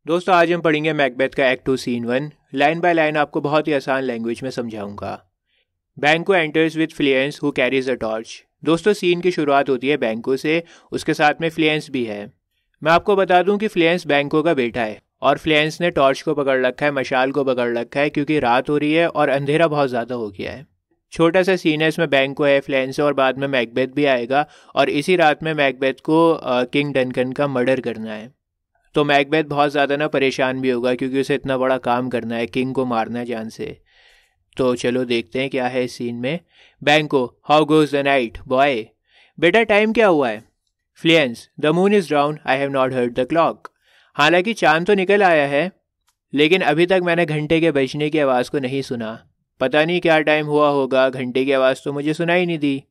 दोस्तों आज हम पढ़ेंगे मैकबेथ का act 2 scene 1। Line by line आपको बहुत ही आसान लैंग्वेज में समझाऊंगा। Banquo enters with Fleance who carries a torch. दोस्तों सीन की शुरुआत होती है बैंको से, उसके साथ में फ्लियंस भी है। मैं आपको बता दूं कि फ्लियंस बैंको का बेटा है और फ्लियंस ने टॉर्च को पकड़ रखा है, मशाल को पकड़ रखा है क्योंकि रात हो रही है और अंधेरा बहुत ज़्यादा हो गया है। छोटा सा सीन है, इसमें बैंको है, फ्लियंस है और बाद में मैकबेथ भी आएगा और इसी रात में मैकबेथ को किंग डनकन का मर्डर करना है। तो मैकबेथ बहुत ज़्यादा ना परेशान भी होगा क्योंकि उसे इतना बड़ा काम करना है, किंग को मारना है जान से। तो चलो देखते हैं क्या है इस सीन में। Banquo, how goes the night boy. बेटा टाइम क्या हुआ है। Fleance, the moon is down, I have not heard the clock. हालांकि चांद तो निकल आया है लेकिन अभी तक मैंने घंटे के बजने की आवाज़ को नहीं सुना। पता नहीं क्या टाइम हुआ होगा, घंटे की आवाज़ तो मुझे सुनाई नहीं दी।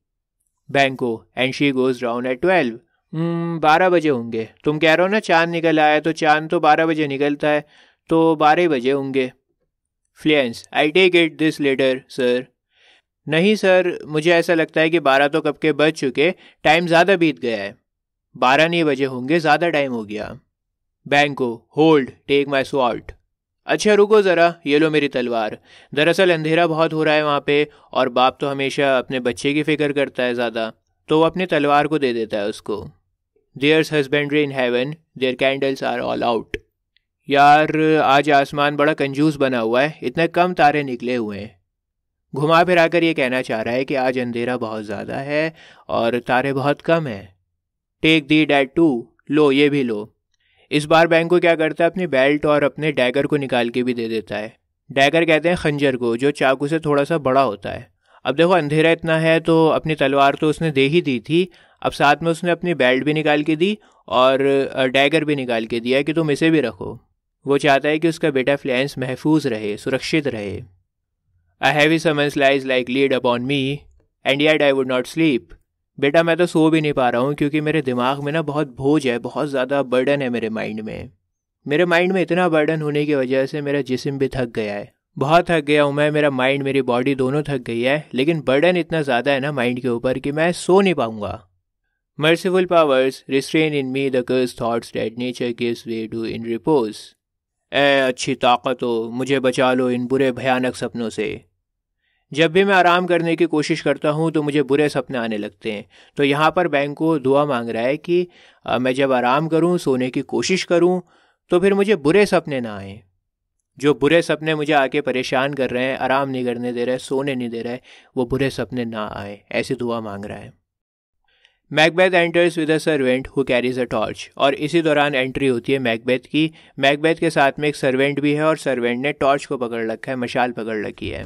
Banquo, and she goes down at 12। 12 बजे होंगे। तुम कह रहे हो ना चांद निकल आया, तो चांद तो 12 बजे निकलता है, तो 12 बजे होंगे। Fleance, I take it this later sir. नहीं सर, मुझे ऐसा लगता है कि 12 तो कब के बज चुके, टाइम ज़्यादा बीत गया है। 12 नहीं बजे होंगे, ज़्यादा टाइम हो गया। बैंको, होल्ड, टेक माई स्वॉर्ड। अच्छा रुको ज़रा, ये लो मेरी तलवार। दरअसल अंधेरा बहुत हो रहा है वहाँ पे और बाप तो हमेशा अपने बच्चे की फिक्र करता है ज़्यादा, तो वो अपनी तलवार को दे देता है उसको। There's husbandry in heaven, their candles are all out। यार आज आसमान बड़ा कंजूस बना हुआ है, इतने कम तारे निकले हुए हैं। घुमा फिरा कर ये कहना चाह रहा है कि आज अंधेरा बहुत ज़्यादा है और तारे बहुत कम हैं। टेक दी डैट टू, लो ये भी लो। इस बार बैंको क्या करता है, अपनी बेल्ट और अपने डैगर को निकाल के भी दे देता है। डैगर कहते हैं खंजर को, जो चाकू से थोड़ा सा बड़ा होता है। अब देखो अंधेरा इतना है तो अपनी तलवार तो उसने दे ही दी थी, अब साथ में उसने अपनी बेल्ट भी निकाल के दी और डैगर भी निकाल के दिया कि तुम इसे भी रखो। वो चाहता है कि उसका बेटा फ्लियंस महफूज रहे, सुरक्षित रहे। A heavy summons lies like lead upon me and yet I would not sleep. बेटा मैं तो सो भी नहीं पा रहा हूँ क्योंकि मेरे दिमाग में ना बहुत बोझ है, बहुत ज़्यादा बर्डन है मेरे माइंड में। मेरे माइंड में इतना बर्डन होने की वजह से मेरा जिस्म भी थक गया है, बहुत थक गया हूँ मैं। मेरा माइंड, मेरी बॉडी दोनों थक गई है, लेकिन बर्डन इतना ज़्यादा है ना माइंड के ऊपर कि मैं सो नहीं पाऊँगा। Merciful powers, restrain in me the cursed thoughts that nature gives way to in repose। अच्छी ताकत हो, मुझे बचा लो इन बुरे भयानक सपनों से। जब भी मैं आराम करने की कोशिश करता हूँ तो मुझे बुरे सपने आने लगते हैं। तो यहाँ पर बैंको दुआ मांग रहा है कि मैं जब आराम करूँ, सोने की कोशिश करूँ, तो फिर मुझे बुरे सपने ना आए। जो बुरे सपने मुझे आके परेशान कर रहे हैं, आराम नहीं करने दे रहे, सोने नहीं दे रहे, वो बुरे सपने ना आए, ऐसी दुआ मांग रहा है। Macbeth enters with a servant who carries a torch. और इसी दौरान एंट्री होती है मैकबेथ की। मैकबेथ के साथ में एक सर्वेंट भी है और सर्वेंट ने टॉर्च को पकड़ रखा है, मशाल पकड़ रखी है।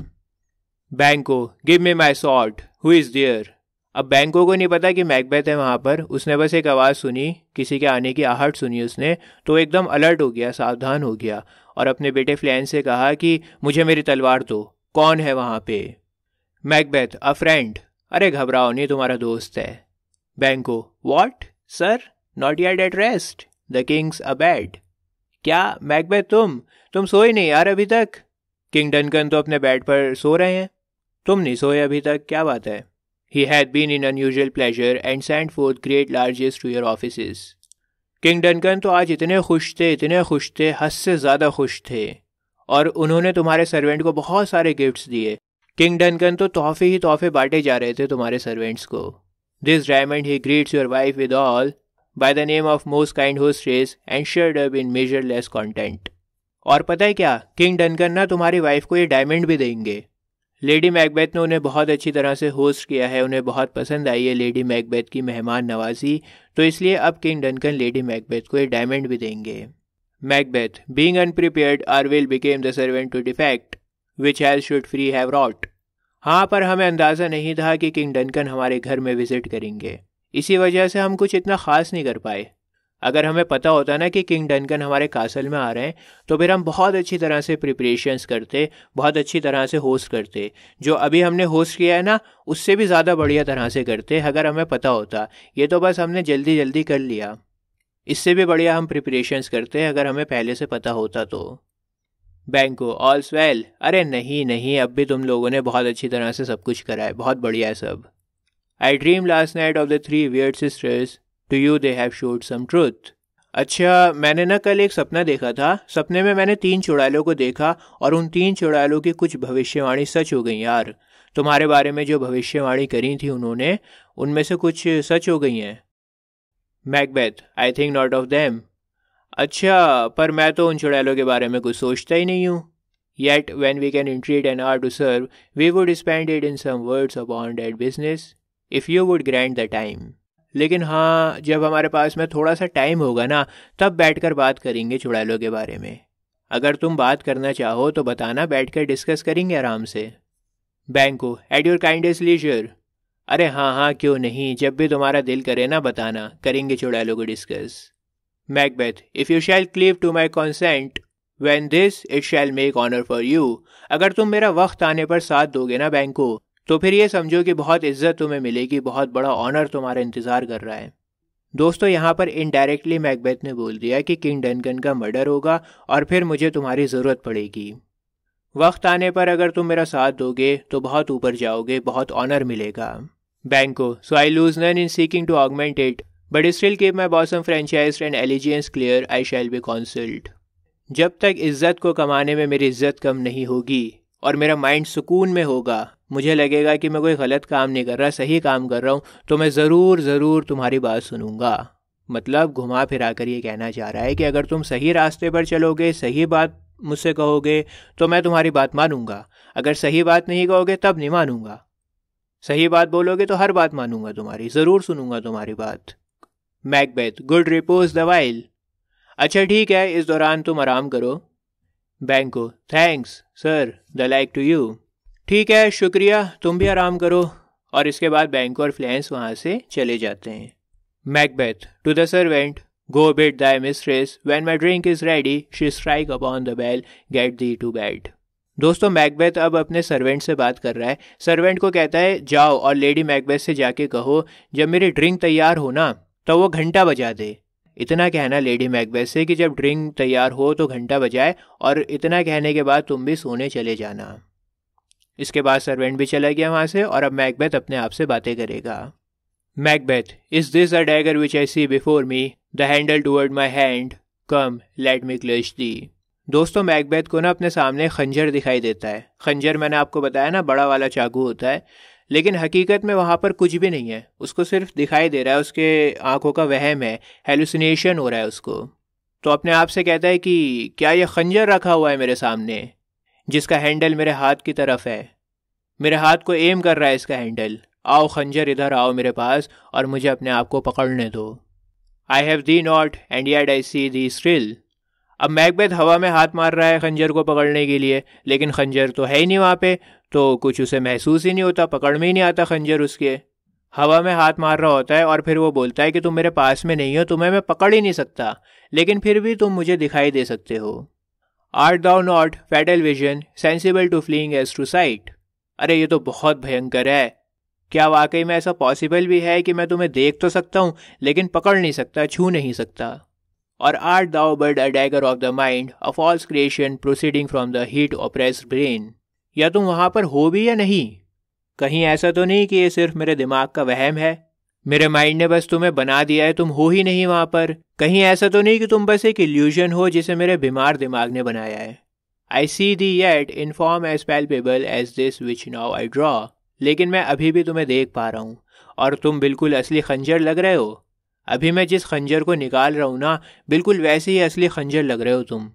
Banquo, give me my sword, who is there. अब बैंको को नहीं पता कि मैकबेथ है वहाँ पर, उसने बस एक आवाज़ सुनी, किसी के आने की आहट सुनी उसने, तो एकदम अलर्ट हो गया, सावधान हो गया और अपने बेटे फ्लियंस से कहा कि मुझे मेरी तलवार दो, कौन है वहाँ पे। Macbeth, a friend. अरे घबराओ नहीं, तुम्हारा दोस्त है। Banquo, what sir, not yet at rest, the king's abed. क्या मैकबेथ, तुम सोए नहीं यार अभी तक। किंग डनकन तो अपने बेड पर सो रहे हैं, तुम नहीं सोए अभी तक, क्या बात है। He had been in unusual pleasure and sent forth great largest to your offices. King Duncan तो आज इतने खुश थे, इतने खुश थे, हद से ज़्यादा खुश थे, और उन्होंने तुम्हारे सर्वेंट को बहुत सारे गिफ्ट्स दिए। किंग डनकन तो तोहफे ही तोहफे बांटे जा रहे थे तुम्हारे सर्वेंट्स को। This diamond he greets your wife with all, by the name of most kind hostess and shared up in measureless content। और पता है क्या, किंग डनकन ना तुम्हारी वाइफ को ये डायमंड भी देंगे। लेडी मैकबेथ ने उन्हें बहुत अच्छी तरह से होस्ट किया है, उन्हें बहुत पसंद आई है लेडी मैकबेथ की मेहमान नवाजी, तो इसलिए अब किंग डनकन लेडी मैकबेथ को ये डायमंड भी देंगे। Macbeth, being unprepared our will became the servant to defect, which else should free have wrought। हाँ, पर हमें अंदाज़ा नहीं था कि किंग डनकन हमारे घर में विज़िट करेंगे, इसी वजह से हम कुछ इतना ख़ास नहीं कर पाए। अगर हमें पता होता ना कि किंग डनकन हमारे कासल में आ रहे हैं, तो फिर हम बहुत अच्छी तरह से प्रिपरेशंस करते, बहुत अच्छी तरह से होस्ट करते। जो अभी हमने होस्ट किया है ना, उससे भी ज़्यादा बढ़िया तरह से करते अगर हमें पता होता। ये तो बस हमने जल्दी जल्दी कर लिया, इससे भी बढ़िया हम प्रिपरेशंस करते अगर हमें पहले से पता होता तो। बैंको, ऑल्स वेल। अरे नहीं, अब भी तुम लोगों ने बहुत अच्छी तरह से सब कुछ करा है, बहुत बढ़िया है सब। I dream last night of the 3 weird sisters, to you they have showed some truth. अच्छा, मैंने ना कल एक सपना देखा था। सपने में मैंने 3 चुड़ैलों को देखा और उन 3 चुड़ैलों की कुछ भविष्यवाणी सच हो गई यार। तुम्हारे बारे में जो भविष्यवाणी करी थी उन्होंने, उनमें से कुछ सच हो गई हैं। Macbeth, I think not of them. अच्छा, पर मैं तो उन चुड़ैलों के बारे में कुछ सोचता ही नहीं हूँ। Yet, when we can entreat an hour to serve, we would spend it in some words upon that business, if you would grant the time. लेकिन हाँ, जब हमारे पास में थोड़ा सा टाइम होगा ना, तब बैठकर बात करेंगे चुड़ैलों के बारे में। अगर तुम बात करना चाहो तो बताना, बैठकर डिस्कस करेंगे आराम से। बैंको, एट योर काइंडेस्ट लीजर। अरे हाँ हाँ, क्यों नहीं, जब भी तुम्हारा दिल करे ना बताना, करेंगे चुड़ैलों को discuss. Macbeth, if you shall cleave to my consent When this it shall make honor for you. अगर तुम मेरा वक्त आने पर साथ दोगे ना बैंको, तो फिर ये समझो कि बहुत इज्जत तुम्हें मिलेगी, बहुत बड़ा ऑनर तुम्हारा इंतज़ार कर रहा है। दोस्तों, यहाँ पर इनडायरेक्टली मैकबेथ ने बोल दिया कि किंग डनकन का मर्डर होगा और फिर मुझे तुम्हारी ज़रूरत पड़ेगी। वक्त आने पर अगर तुम मेरा साथ दोगे तो बहुत ऊपर जाओगे, बहुत ऑनर मिलेगा। Banquo, so I lose none in seeking to augment it, but still keep my bosom franchise and allegiance clear, I shall be consult. जब तक इज्जत को कमाने में मेरी इज्जत कम नहीं होगी और मेरा माइंड सुकून में होगा, मुझे लगेगा कि मैं कोई गलत काम नहीं कर रहा, सही काम कर रहा हूँ, तो मैं ज़रूर तुम्हारी बात सुनूंगा। मतलब घुमा फिरा कर ये कहना चाह रहा है कि अगर तुम सही रास्ते पर चलोगे, सही बात मुझसे कहोगे, तो मैं तुम्हारी बात मानूंगा। अगर सही बात नहीं कहोगे तब नहीं मानूंगा। सही बात बोलोगे तो हर बात मानूंगा तुम्हारी, ज़रूर सुनूंगा तुम्हारी बात। Macbeth, good repose the while. अच्छा ठीक है, इस दौरान तुम आराम करो। Banquo, thanks sir, the like to you. ठीक है, शुक्रिया, तुम भी आराम करो। और इसके बाद बैंको और फ्लेंस वहाँ से चले जाते हैं। Macbeth, to the servant, go bid thy mistress, when my drink is ready she strike upon the bell, get thee to bed. दोस्तों, मैकबेथ अब अपने सर्वेंट से बात कर रहा है। सर्वेंट को कहता है, जाओ और लेडी मैकबेथ से जाके कहो जब मेरी ड्रिंक तैयार हो ना तो वो घंटा बजा दे। इतना कहना लेडी मैकबेथ से कि जब ड्रिंक तैयार हो तो घंटा बजाए, और इतना कहने के बाद तुम भी सोने चले जाना। इसके बाद सर्वेंट भी चला गया वहाँ से और अब मैकबेथ अपने आप से बातें करेगा। Macbeth, is this a dagger which I see before me, the handle toward my hand, come let me clutch thee. दोस्तों, मैकबेथ को ना अपने सामने खंजर दिखाई देता है। खंजर मैंने आपको बताया ना, बड़ा वाला चाकू होता है, लेकिन हकीकत में वहाँ पर कुछ भी नहीं है, उसको सिर्फ दिखाई दे रहा है, उसके आंखों का वहम है, हेलुसिनेशन हो रहा है उसको। तो अपने आप से कहता है कि क्या ये खंजर रखा हुआ है मेरे सामने, जिसका हैंडल मेरे हाथ की तरफ है, मेरे हाथ को एम कर रहा है इसका हैंडल। आओ खंजर, इधर आओ मेरे पास और मुझे अपने आप को पकड़ने दो। I have thee not and yet I see thee still. अब मैकबेथ हवा में हाथ मार रहा है खंजर को पकड़ने के लिए, लेकिन खंजर तो है ही नहीं वहाँ पे, तो कुछ उसे महसूस ही नहीं होता, पकड़ में ही नहीं आता खंजर उसके। हवा में हाथ मार रहा होता है और फिर वो बोलता है कि तुम मेरे पास में नहीं हो, तुम्हें मैं पकड़ ही नहीं सकता, लेकिन फिर भी तुम मुझे दिखाई दे सकते हो। Art thou not fatal vision sensible to fleeing as to sight. अरे ये तो बहुत भयंकर है। क्या वाकई में ऐसा पॉसिबल भी है कि मैं तुम्हें देख तो सकता हूँ लेकिन पकड़ नहीं सकता, छू नहीं सकता। और art thou but a dagger of the mind, a false creation proceeding from the heat oppressed brain. या तुम वहाँ पर हो भी या नहीं, कहीं ऐसा तो नहीं कि ये सिर्फ मेरे दिमाग का वहम है, मेरे माइंड ने बस तुम्हें बना दिया है, तुम हो ही नहीं वहाँ पर। कहीं ऐसा तो नहीं कि तुम बस एक इल्यूजन हो जिसे मेरे बीमार दिमाग ने बनाया है। I see thee yet in form as palpable as this which now I draw. लेकिन मैं अभी भी तुम्हें देख पा रहा हूँ और तुम बिल्कुल असली खंजर लग रहे हो। अभी मैं जिस खंजर को निकाल रहा हूँ ना, बिल्कुल वैसे ही असली खंजर लग रहे हो तुम।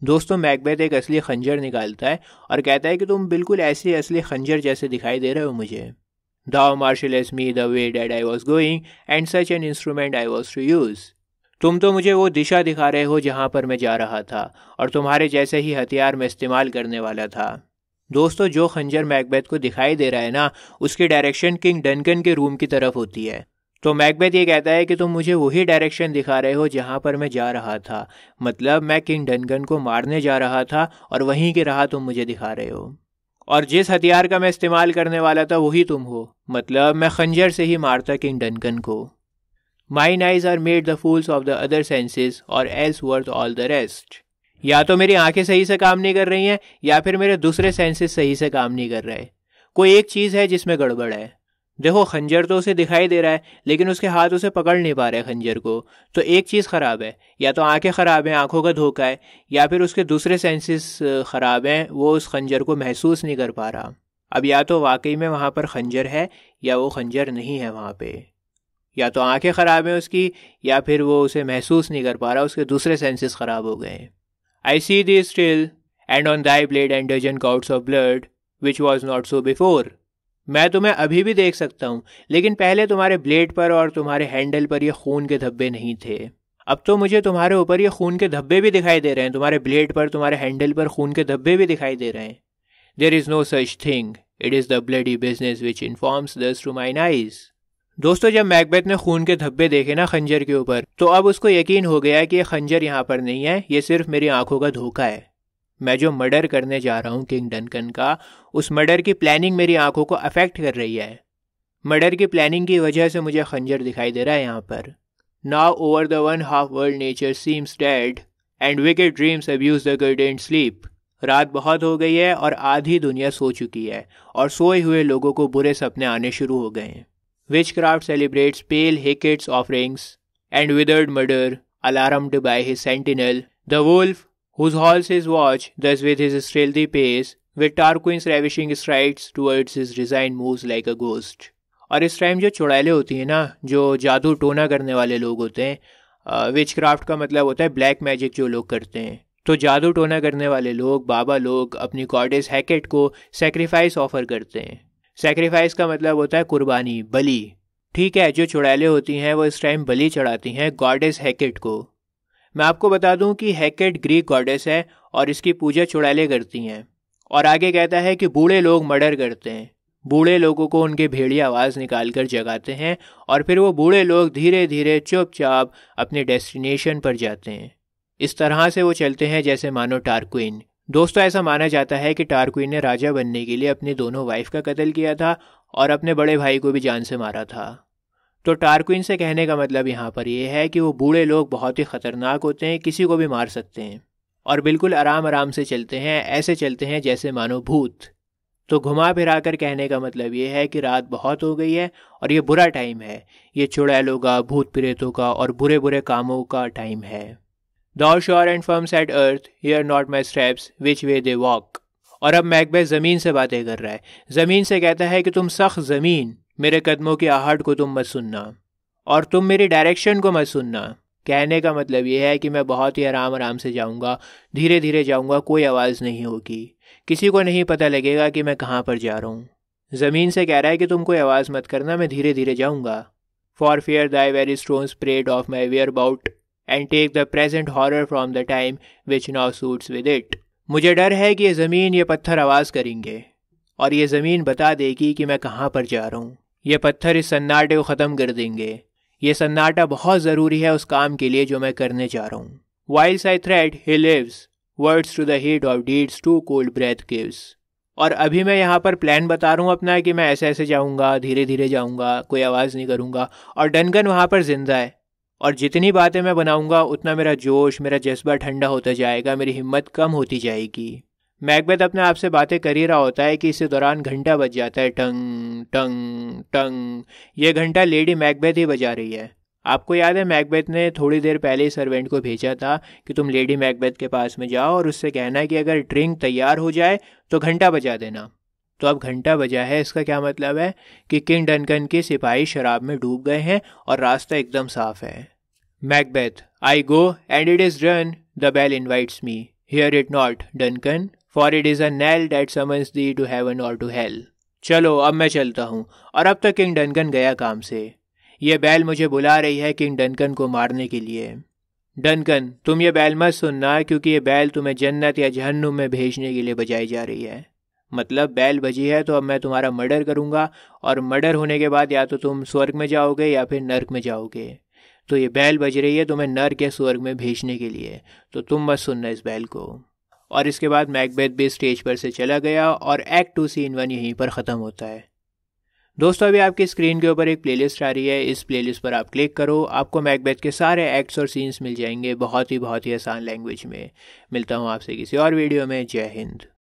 दोस्तों, मैकबेथ एक असली खंजर निकालता है और कहता है कि तुम बिल्कुल ऐसे असली खंजर जैसे दिखाई दे रहे हो मुझे। Thou marshallest me the way that I was going, and such an instrument I was to use. तुम तो मुझे वो दिशा दिखा रहे हो जहाँ पर मैं जा रहा था, और तुम्हारे जैसे ही हथियार मैं इस्तेमाल करने वाला था। दोस्तों, जो खंजर मैकबेथ को दिखाई दे रहा है ना, उसकी डायरेक्शन किंग डनकन के रूम की तरफ होती है। तो मैकबेथ ये कहता है कि तुम मुझे वही डायरेक्शन दिखा रहे हो जहाँ पर मैं जा रहा था, मतलब मैं किंग डनकन को मारने जा रहा था और वहीं की राह तुम मुझे दिखा रहे हो। और जिस हथियार का मैं इस्तेमाल करने वाला था वही तुम हो, मतलब मैं खंजर से ही मारता किंग डनकन को। Mine eyes are made the fools of the other senses or else worth all the rest. या तो मेरी आंखें सही से काम नहीं कर रही हैं, या फिर मेरे दूसरे सेंसेस सही से काम नहीं कर रहे। कोई एक चीज़ है जिसमें गड़बड़ है। देखो खंजर तो उसे दिखाई दे रहा है, लेकिन उसके हाथ उसे पकड़ नहीं पा रहे खंजर को। तो एक चीज़ ख़राब है, या तो आंखें ख़राब हैं, आंखों का धोखा है, या फिर उसके दूसरे सेंसेस ख़राब हैं, वो उस खंजर को महसूस नहीं कर पा रहा। अब या तो वाकई में वहाँ पर खंजर है या वो खंजर नहीं है वहाँ पे। या तो आंखें ख़राब हैं उसकी, या फिर वो उसे महसूस नहीं कर पा रहा, उसके दूसरे सेंसेस ख़राब हो गए हैं। I see thee still and on thy blade and dudgeon gouts of blood which was not so before. मैं तुम्हें अभी भी देख सकता हूँ, लेकिन पहले तुम्हारे ब्लेड पर और तुम्हारे हैंडल पर ये खून के धब्बे नहीं थे। अब तो मुझे तुम्हारे ऊपर ये खून के धब्बे भी दिखाई दे रहे हैं, तुम्हारे ब्लेड पर, तुम्हारे हैंडल पर खून के धब्बे भी दिखाई दे रहे हैं। There is no such thing, it is the bloody business which informs thus to mine eyes. दोस्तों, जब मैकबेथ ने खून के धब्बे देखे ना खंजर के ऊपर, तो अब उसको यकीन हो गया कि ये खंजर यहाँ पर नहीं है, ये सिर्फ मेरी आंखों का धोखा है। मैं जो मर्डर करने जा रहा हूँ किंग डनकन का, उस मर्डर की प्लानिंग मेरी आंखों को अफेक्ट कर रही है। मर्डर की प्लानिंग की वजह से मुझे खंजर दिखाई दे रहा है यहाँ पर। Now over the one half world nature seems dead and wicked dreams abuse the good and sleep. रात बहुत हो गई है और आधी दुनिया सो चुकी है, और सोए हुए लोगों को बुरे सपने आने शुरू हो गए हैं। Witchcraft celebrates pale Hecate's offerings and withered murder, alarmed by his sentinel, the wolf, whose halls his watch, thus with his stealthy pace, with Tarquin's ravishing strides towards his resigned moves like a ghost. और इस time जो चुड़ैलें होती हैं ना, जो जादू टोना करने वाले लोग होते हैं, विचक्राफ्ट का मतलब होता है ब्लैक मैजिक जो लोग करते हैं, तो जादू टोना करने वाले लोग, बाबा लोग, अपनी गॉडेस हेकेट को सैक्रिफाइस ऑफर करते हैं। सैक्रिफाइस का मतलब होता है कुर्बानी, बलि। ठीक है, जो चुड़ैलें होती हैं वो इस टाइम बलि चढ़ाती हैं गॉडेस हेकेट को। मैं आपको बता दूं कि हेकेट ग्रीक गॉडेस है और इसकी पूजा चुड़ैलें करती हैं। और आगे कहता है कि बूढ़े लोग मर्डर करते हैं, बूढ़े लोगों को उनके भेड़िया आवाज़ निकाल कर जगाते हैं, और फिर वो बूढ़े लोग धीरे धीरे चुपचाप अपने डेस्टिनेशन पर जाते हैं। इस तरह से वो चलते हैं जैसे मानो टारक्विन। दोस्तों, ऐसा माना जाता है कि टारक्विन ने राजा बनने के लिए अपनी दोनों वाइफ का कत्ल किया था और अपने बड़े भाई को भी जान से मारा था। तो टारक्विन से कहने का मतलब यहाँ पर यह है कि वो बूढ़े लोग बहुत ही ख़तरनाक होते हैं, किसी को भी मार सकते हैं, और बिल्कुल आराम आराम से चलते हैं, ऐसे चलते हैं जैसे मानो भूत। तो घुमा फिरा कर कहने का मतलब ये है कि रात बहुत हो गई है और ये बुरा टाइम है, ये चुड़ैलों का, भूत प्रेतों का और बुरे बुरे कामों का टाइम है। Thou sure and firm said earth, hear not my steps, which way they walk. और अब मैकबेथ ज़मीन से बातें कर रहा है। ज़मीन से कहता है कि तुम सख्त ज़मीन, मेरे कदमों की आहट को तुम मत सुनना, और तुम मेरी डायरेक्शन को मत सुनना। कहने का मतलब ये है कि मैं बहुत ही आराम आराम से जाऊँगा, धीरे धीरे जाऊँगा, कोई आवाज़ नहीं होगी, किसी को नहीं पता लगेगा कि मैं कहाँ पर जा रहा हूँ। ज़मीन से कह रहा है कि तुम कोई आवाज़ मत करना, मैं धीरे धीरे जाऊँगा। For fear thy very stones prate of my whereabout and take the present horror from the time which now suits with it. मुझे डर है कि ये ज़मीन, ये पत्थर आवाज़ करेंगे और ये ज़मीन बता देगी कि मैं कहाँ पर जा रहा हूँ। ये पत्थर इस सन्नाटे को ख़त्म कर देंगे। ये सन्नाटा बहुत ज़रूरी है उस काम के लिए जो मैं करने जा रहा हूँ। Whilst I thread, he lives, words to the heat of deeds too cold breath gives. और अभी मैं यहाँ पर प्लान बता रहा हूँ अपना कि मैं ऐसे ऐसे जाऊँगा, धीरे धीरे जाऊँगा, कोई आवाज़ नहीं करूँगा, और डनकन वहाँ पर जिंदा है, और जितनी बातें मैं बनाऊंगा उतना मेरा जोश, मेरा जज्बा ठंडा होता जाएगा, मेरी हिम्मत कम होती जाएगी। मैकबेथ अपने आप से बातें कर ही रहा होता है कि इसी दौरान घंटा बज जाता है, टंग टंग टंग। ये घंटा लेडी मैकबेथ ही बजा रही है। आपको याद है मैकबेथ ने थोड़ी देर पहले ही सर्वेंट को भेजा था कि तुम लेडी मैकबेथ के पास में जाओ और उससे कहना कि अगर ड्रिंक तैयार हो जाए तो घंटा बजा देना। तो अब घंटा बजा है, इसका क्या मतलब है कि किंग डनकन के सिपाही शराब में डूब गए हैं और रास्ता एकदम साफ है। Macbeth, I go and it is done, the bell invites me, hear it not Duncan, for it is a knell that summons thee to heaven or to hell. चलो अब मैं चलता हूँ। और अब तक किंग डनकन गया काम से। यह बैल मुझे बुला रही है किंग डनकन को मारने के लिए। डनकन, तुम ये बैल मत सुनना, क्योंकि ये बैल तुम्हें जन्नत या जहन्नुम में भेजने के लिए बजाई जा रही है। मतलब बैल बजी है तो अब मैं तुम्हारा मर्डर करूँगा, और मर्डर होने के बाद या तो तुम स्वर्ग में जाओगे या फिर नर्क में जाओगे। तो ये बैल बज रही है तुम्हें नर्क या स्वर्ग में भेजने के लिए, तो तुम मत सुनना इस बैल को। और इसके बाद मैकबेथ भी स्टेज पर से चला गया और एक्ट 2 सीन 1 यहीं पर ख़त्म होता है। दोस्तों, अभी आपकी स्क्रीन के ऊपर एक प्लेलिस्ट आ रही है, इस प्लेलिस्ट पर आप क्लिक करो, आपको मैकबेथ के सारे एक्ट्स और सीन्स मिल जाएंगे बहुत ही आसान लैंग्वेज में। मिलता हूँ आपसे किसी और वीडियो में। जय हिंद।